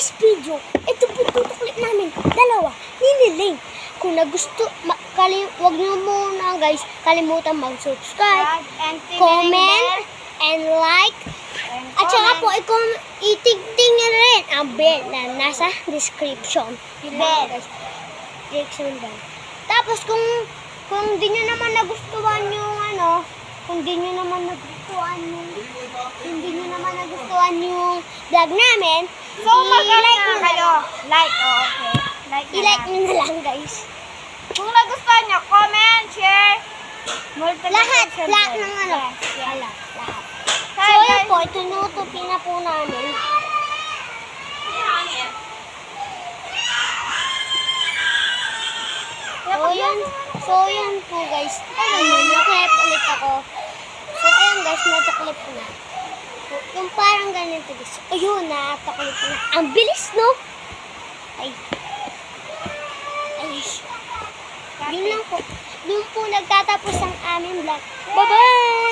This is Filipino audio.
today's video, ito po tutuklit namin, dalawa, niniling. Kung nagusto, wag nyo muna guys, kalimutan mag-subscribe, comment, and like. At saka po, itigting nyo rin ang bell na nasa description. Bell. Description bell. Tapos kung di nyo naman nagustuhan yung hindi nyo naman nagustuhan yung vlog namin, So, mag-like na kayo. Like, okay. I-like nyo na lang guys. Kung nagustuhan nyo, comment, share, Lahat multiplication. ng Yes. lahat. So, Hi, yun guys. po, tinutupin na po namin. So, yan po guys. Naklip ulit ako. So, ayan guys, nataklip na. So, yung parang ganito guys. Ayun, nataklip na. Ang bilis, no? Ay. Yun lang po. Yun po nagtatapos ang aming vlog. Bye-bye!